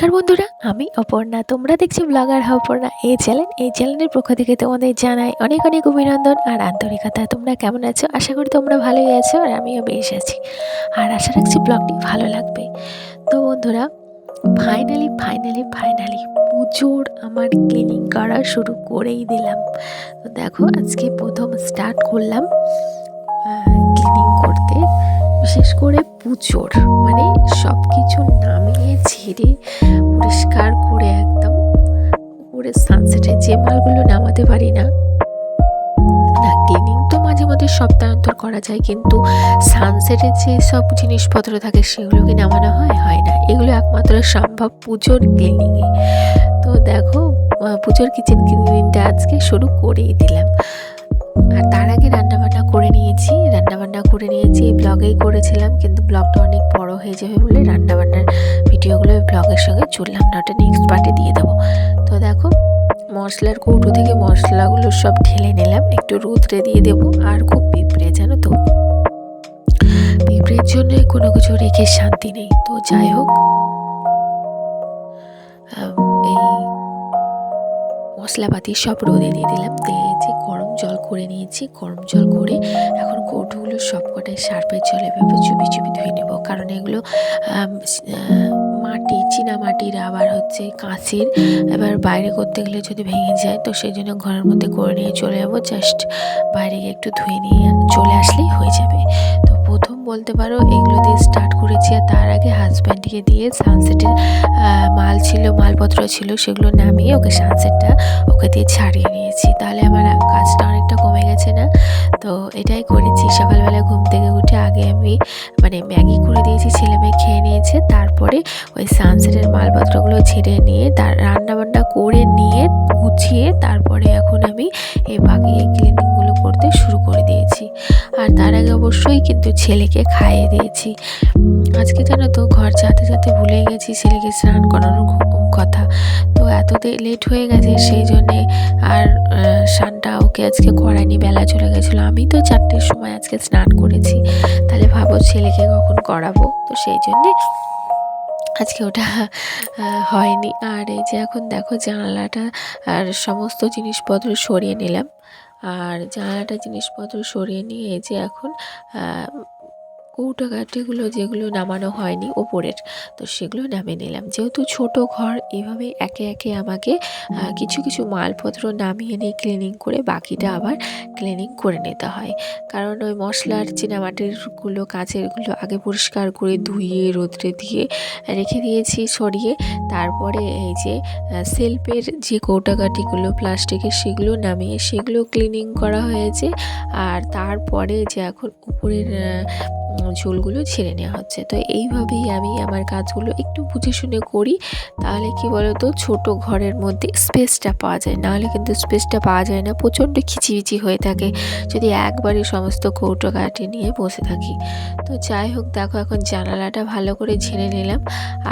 নমস্কার বন্ধুরা, আমি অপর্ণা। তোমরা দেখছি ব্লগার অপর্ণা এই চ্যানেলের পক্ষ থেকে তোমাদের জানাই অনেক অনেক অভিনন্দন আর আন্তরিকতা। তোমরা কেমন আছো? আশা করি তোমরা ভালোই আছো আর আমিও বেশ আছি। আর আশা রাখছি ব্লগটি ভালো লাগবে। তো বন্ধুরা, ফাইনালি পুজোর আমার ক্লিনিং করা শুরু করেই দিলাম। তো দেখো, আজকে প্রথম স্টার্ট করলাম ক্লিনিং করতে। বিশেষ করে পুজোর মানে সব কিছু নামিয়ে ঝেড়ে পরিষ্কার করে একদম উপরে সানসেটে যে মালগুলো নামাতে পারি না, ক্লিনিং তো মাঝে মধ্যে সপ্তাহান্তর করা যায়, কিন্তু সানসেটে যে সব জিনিসপত্র থাকে সেগুলো কি নামানো হয় না। এগুলো একমাত্র সম্ভব পুজোর ক্লিনিংয়ে। তো দেখো, পুজোর কিচেন ক্লিনিংটা আজকে শুরু করেই দিলাম। আর তার আগে রান্নাবান্না করে নিয়েছি ব্লগেই করেছিলাম, কিন্তু ব্লগটা অনেক বড় হয়ে যাবে বলে রান্নাবান্নার ভিডিওগুলো ব্লগের সঙ্গে চললাম না, ওটা নেক্সট পার্টে দিয়ে দেবো। তো দেখো, মশলার কৌটো থেকে মশলাগুলো সব ঢেলে নিলাম, একটু রোদ্রে দিয়ে দেবো। আর খুব পিঁপড়ে, জানো তো, পিঁপড়ের জন্য কোনো কিছু রেখে শান্তি নেই। তো যাই হোক, এই মশলাপাতি সব রোদে দিয়ে দিলাম, দিয়ে যে গরম জল করে নিয়েছি। গরম জল করে এখন কৌটোগুলো সব কটাই সার্ফের জলে ভেবে চুপি ধুয়ে নেবো, কারণ এগুলো মাটি, চীনা মাটির, আবার হচ্ছে কাঁচের। এবার বাইরে করতে গেলে যদি ভেঙে যায়, তো সেই জন্য ঘরের মধ্যে করে নিয়ে চলে যাবো। জাস্ট বাইরে গিয়ে একটু ধুয়ে নিয়ে চলে আসলেই হয়ে যাবে। তো প্রথম বলতে পারো এগুলো দিয়ে স্টার্ট করেছি। আর তার আগে হাজব্যান্ডকে দিয়ে সানসেটের মালপত্র ছিল সেগুলো নামিয়ে ওকে দিয়ে ছাড়িয়ে নিয়েছি। তাহলে আমার কাজটা অনেকটা কমে গেছে না? তো এটাই করেছি। সকালবেলা ঘুম থেকে উঠে আগে আমি ম্যাগি করে দিয়েছি, ছেলে মেয়ে খেয়ে নিয়েছে। তারপরে ওই সানসেটের মালপত্রগুলো ছেড়ে নিয়ে তার রান্নাবান্না করে নিয়ে গুছিয়ে তারপরে এখন আমি বাকি ক্লিনিংগুলো করতে শুরু করে দিয়েছি। আর তার আগে অবশ্যই কিন্তু ছেলেকে খাইয়ে দিয়েছি। আজকে জানো তো, ঘর যাতে ভুলে গেছি ছেলেকে স্নান করানোর কথা। তো এত লেট হয়ে গেছে, সেই জন্যে আর স্নানটা ওকে আজকে করায়নি। বেলা চলে গেছিলো। আমি তো 4টের সময় আজকে স্নান করেছি। তাহলে ভাবো ছেলেকে কখন করাবো। তো সেই জন্যে আজকে ওটা হয়নি। আর এই যে এখন দেখো, জানালাটা আর সমস্ত জিনিসপত্র সরিয়ে নিলাম। আর জিনিসপত্র সরিয়ে নিয়ে এই যে এখন কৌটোকাঠিগুলো যেগুলো নামানো হয়নি ওপরের, তো সেগুলো নামিয়ে নিলাম। যেহেতু ছোট ঘর, এইভাবে একে একে আমাকে কিছু মালপত্র নামিয়ে নিয়ে ক্লিনিং করে বাকিটা আবার ক্লিনিং করে নিতে হয়। কারণ ওই মশলার চীনামাটিরগুলো, কাঁচেরগুলো আগে পরিষ্কার করে ধুয়ে রোদ্রে দিয়ে রেখে দিয়েছি সরিয়ে। তারপরে এই যে সেলফের যে কৌটাকাঠিগুলো প্লাস্টিকের, সেগুলো নামিয়ে সেগুলো ক্লিনিং করা হয়েছে। আর তারপরে যে এখন উপরের ঝোলগুলো ছেড়ে নেওয়া হচ্ছে। তো এইভাবেই আমি আমার কাজগুলো একটু বুঝে শুনে করি। তাহলে কি বলতো, ছোট ঘরের মধ্যে স্পেসটা পাওয়া যায়, নাহলে কিন্তু স্পেসটা পাওয়া যায় না। প্রচণ্ড খিচিবিচি হয়ে থাকে যদি একবারে সমস্ত কৌটো কাটি নিয়ে বসে থাকি। তো যাই হোক, দেখো এখন জানালাটা ভালো করে ঝেড়ে নিলাম।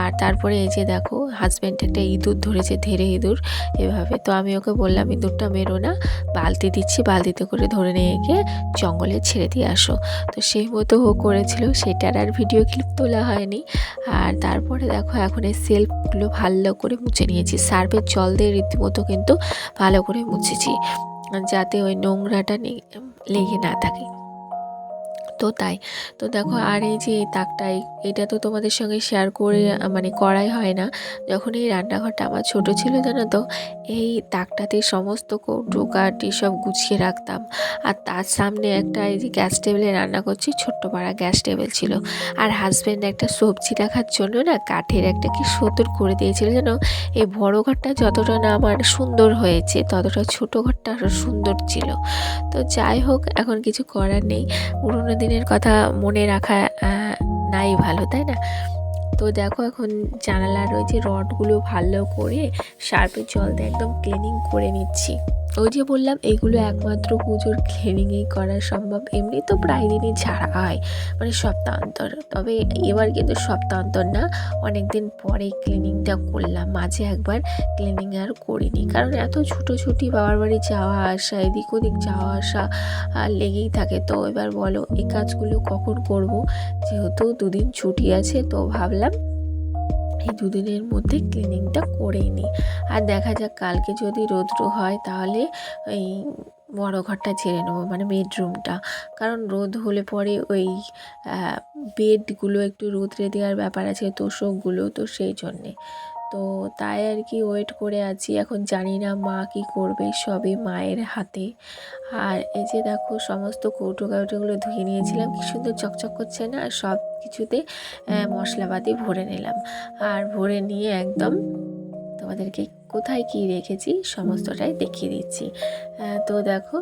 আর তারপরে এই যে দেখো, হাজব্যান্ড একটা ইঁদুর ধরেছে, ধেড়ে ইঁদুর এভাবে। তো আমি ওকে বললাম, ইঁদুরটা মেরো না, বালতি দিচ্ছি, বালতিতে করে ধরে নিয়ে গিয়ে জঙ্গলে ছেড়ে দিয়ে আসো। তো সেই মতো ও করেছিল, সেটার আর ভিডিও ক্লিপ তোলা হয়নি। আর তারপরে দেখো, এখন এই সেলফগুলো ভালো করে মুছে নিয়েছি। সার্ফের জল দিয়ে রীতিমতো কিন্তু ভালো করে মুছেছি, যাতে ওই নোংরাটা লেগে না থাকে। তো দেখো, আর এই যে এই তাকটাই, এটা তো তোমাদের সঙ্গে শেয়ার করে করাই হয় না। যখন এই রান্নাঘরটা আমার ছোট ছিল, জানো তো, এই তাকটাতে সমস্ত কৌটো কাঠি সব গুছিয়ে রাখতাম। আর তার সামনে একটা, এই যে গ্যাস টেবিলে রান্না করছি, ছোট্ট পাড়া গ্যাস টেবিল ছিল। আর হাজব্যান্ড একটা সবজি রাখার জন্য না কাঠের একটা কি সুন্দর করে দিয়েছিল, যেন এই বড় ঘরটা যতটা না আমার সুন্দর হয়েছে, ততটা ছোট ঘরটা আরও সুন্দর ছিল। তো যাই হোক, এখন কিছু করার নেই। পুরোনো দিনের কথা মনে রাখা নাই ভালো, তাই না? তো দেখো, এখন জানালার ওই যে রডগুলো ভালো করে সার্ফের জল দিয়ে একদম ক্লিনিং করে নিচ্ছি। ওই যে বললাম, এগুলো একমাত্র পুজোর ক্লিনিংই করা সম্ভব। এমনি তো প্রায় দিনই ঝাড়া হয়, সপ্তাহান্তর। তবে এবার কিন্তু সপ্তাহান্তর না, অনেক দিন পরে ক্লিনিংটা করলাম। মাঝে একবার ক্লিনিং আর করিনি, কারণ এত ছুটোছুটি, বাবার বাড়ি যাওয়া আসা, এদিক ওদিক যাওয়া আসা লেগেই থাকে। তো এবার বলো, এই কাজগুলো কখন করব? যেহেতু 2 দিন ছুটি আছে, তো ভাবলাম এই দুদিনের মধ্যে ক্লিনিংটা করেই নিই। আর দেখা যাক কালকে যদি রৌদ্র হয় তাহলে ওই বড় ঘরটা ঝেড়ে নেবো, মানে বেডরুমটা। কারণ রোদ হলে পরে ওই বেডগুলো একটু রোদ্রে দেওয়ার ব্যাপার আছে, তোষকগুলো, তো সেই জন্যে। তো তাই আর কি ওয়েট করে আছি। এখন জানি না মা কী করবে, সবই মায়ের হাতে। আর এই যে দেখো সমস্ত কৌটো কাউটোগুলো ধুয়ে নিয়েছিলাম, কি সুন্দর চকচক করছে না, আর সব কিছুতে মশলাপাতি ভরে নিলাম। আর ভরে নিয়ে একদম তোমাদেরকে কোথায় কি রেখেছি সমস্তটাই দেখিয়ে দিচ্ছি। তো দেখো,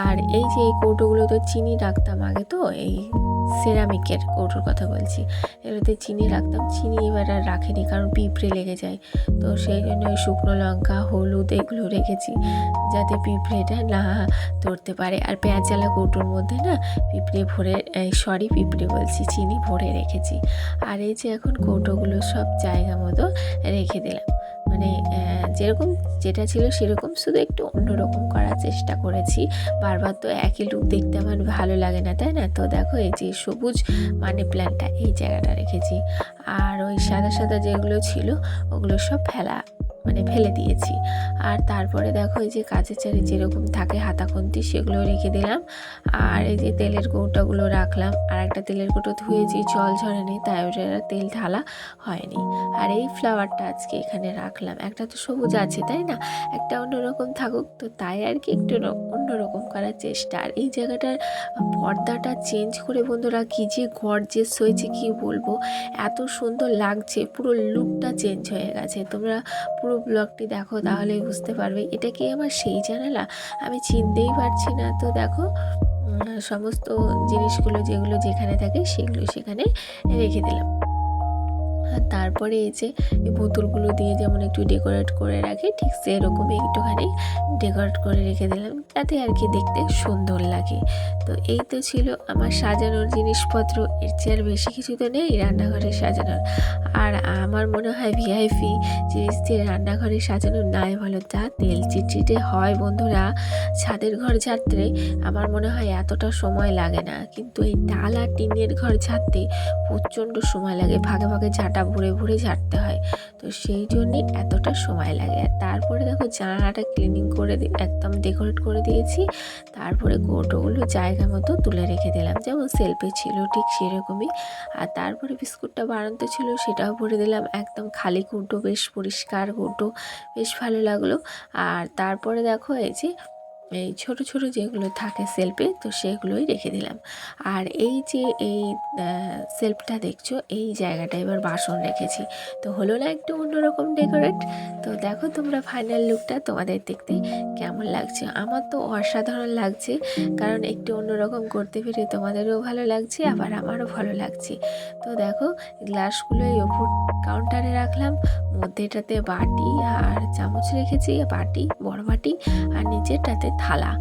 আর এই যে এই কৌটোগুলো তো চিনি রাখতাম আগে, তো এই সেরামিকের কৌটোর কথা বলছি, এগুলোতে চিনি রাখতাম। চিনি এবার আর রাখিনি কারণ পিঁপড়ে লেগে যায়, তো সেই জন্য ওই শুকনো লঙ্কা, হলুদ এগুলো রেখেছি যাতে পিঁপড়েটা না ধরতে পারে। আর পেঁয়াজওয়ালা কৌটোর মধ্যে না পিঁপড়ে বলছি, চিনি ভরে রেখেছি। আর এই যে এখন কৌটোগুলো সব জায়গা মতো রেখে দিলাম, মানে যেরকম যেটা ছিল সেরকম, শুধু একটু অন্যরকম করার চেষ্টা করেছি। বারবার তো একই লুক দেখতে আমার ভালো লাগে না, তাই না? তো দেখো এই যে সবুজ মানি প্ল্যান্টটা এই জায়গাটা রেখেছি। আর ওই সাদা সাদা যেগুলো ছিল ওগুলো সব ফেলে দিয়েছি। আর তারপরে দেখো এই যে কাঁচের চারি যেরকম থাকে হাতাখন্তি, সেগুলো রেখে দিলাম। আর এই যে তেলের কৌটাগুলো রাখলাম। আর একটা তেলের কৌটো ধুয়েছি, জল ঝরেনি, তাই ওটা তেল ঢালা হয়নি। আর এই ফ্লাওয়ারটা আজকে এখানে রাখলাম, একটা তো সবুজ আছে তাই না, একটা অন্যরকম থাকুক, তো তাই আর কি একটু অন্যরকম করার চেষ্টা। আর এই জায়গাটার পর্দাটা চেঞ্জ করে বন্ধুরা কি যে গর্জিয়াস হয়েছে কি বলবো, এত সুন্দর লাগছে, পুরো লুকটা চেঞ্জ হয়ে গেছে। তোমরা পুরো ব্লগটি দেখো তাহলেই বুঝতে পারবে। এটা কি আমার সেই জানালা, আমি চিনতেই পারছি না। তো দেখো সমস্ত জিনিসগুলো যেগুলো যেখানে থাকে সেগুলো সেখানে রেখে দিলাম। আর তারপরে এই যে এই বোতলগুলো দিয়ে যেমন একটু ডেকোরেট করে রাখি, ঠিক সেরকমই একটুখানি ডেকোরেট করে রেখে দিলাম, যাতে আর কি দেখতে সুন্দর লাগে। তো এই তো ছিল আমার সাজানোর জিনিসপত্র, এর চেয়ে আর বেশি কিছু তো নেই রান্নাঘরে সাজানোর। আর আমার মনে হয় ভিআইপি জিনিস দিয়ে রান্নাঘরে সাজানো নাই ভালো, যা তেল চিটচিটে হয় বন্ধুরা ছাদের ঘর ঝাড়তে, আমার মনে হয় এতটা সময় লাগে না। কিন্তু এই ডাল আর টিনের ঘর ঝাড়তে প্রচণ্ড সময় লাগে, ভাগে ভাগে ঝাঁটা ভরে ভরে ঝাড়তে হয়, তো সেই জন্যই এতটা সময় লাগে। আর তারপরে দেখো জানালাটা ক্লিনিং করে একদম ডেকোরেট করে দিয়েছি। তারপরে কৌটোগুলো জায়গা মতো তুলে রেখে দিলাম, যেমন সেলফে ছিল ঠিক সেরকমই। আর তারপরে বিস্কুটটা বাড়ন্ত ছিল, সেটাও ভরে দিলাম, একদম খালি কৌটো, বেশ পরিষ্কার কৌটো, বেশ ভালো লাগলো। আর তারপরে দেখো এই যে এই ছোট ছোট যেগুলো থাকে সেলফে, তো সেগুলোই রেখে দিলাম। আর এই যে এই সেলফটা দেখছো, এই জায়গাটা এবার বাসন রেখেছি, তো হলো না একটু অন্যরকম ডেকোরেট। তো দেখো তোমরা ফাইনাল লুকটা তোমাদের দেখতে কেমন লাগছে। আমার তো অসাধারণ লাগছে, কারণ একটু অন্যরকম করতে পেরে তোমাদেরও ভালো লাগছে, আবার আমারও ভালো লাগছে। তো দেখো গ্লাসগুলো এই ওপর কাউন্টারে রাখলাম, মধ্যেটাতে বাটি আর চামচ রেখেছি, বাটি বড় বাটি, আর নিচেরটাতে থালা।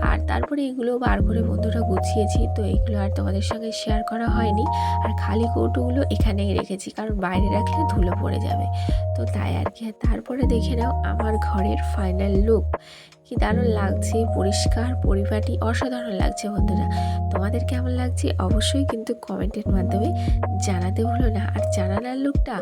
আর তারপরে এগুলো বার করে বন্ধুরা গুছিয়েছি, তো এইগুলো আর তোমাদের সঙ্গে শেয়ার করা হয়নি। আর খালি কৌটোগুলো এখানেই রেখেছি, কারণ বাইরে রাখলে ধুলো পড়ে যাবে, তো তাই আর কি। তারপরে দেখে নাও আমার ঘরের ফাইনাল লুক, কি দারুণ লাগছে, পরিষ্কার পরিপাটি, অসাধারণ লাগছে বন্ধুরা। তোমাদের কেমন লাগছে অবশ্যই কিন্তু কমেন্টের মাধ্যমে জানাতে ভুলো না। আর জানালার লুকটা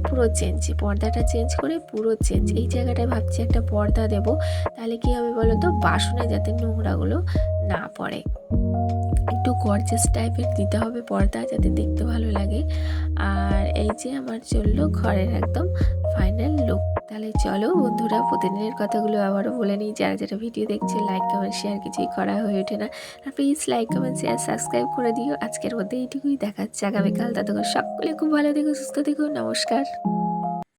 পুরো চেঞ্জ, পর্দাটা চেঞ্জ করে পুরো চেঞ্জ। এই জায়গাটায় ভাবছি একটা পর্দা দেব, তাহলে কি হবে বলো তো, বাসনে যাতে নোংরাগুলো না পড়ে, একটু গর্জিয়াস টাইপের দিতে হবে পর্দা, যাতে দেখতে ভালো লাগে। আর এই যে আমার চললো ঘরের একদম ফাইনাল লুক। তাহলে চলো বন্ধুরা, প্রতিদিনের কথাগুলো আবারও বলে নিই, যারা যারা ভিডিও দেখছে লাইক কমেন্ট শেয়ার কিছুই করা হয়ে ওঠে না, আর please like comment share subscribe করে দিও। আজকের মধ্যে এইটুকুই, দেখাচ্ছে আগামীকাল, ততক্ষণ সকলে খুব ভালো থেকো, সুস্থ থেকো, নমস্কার।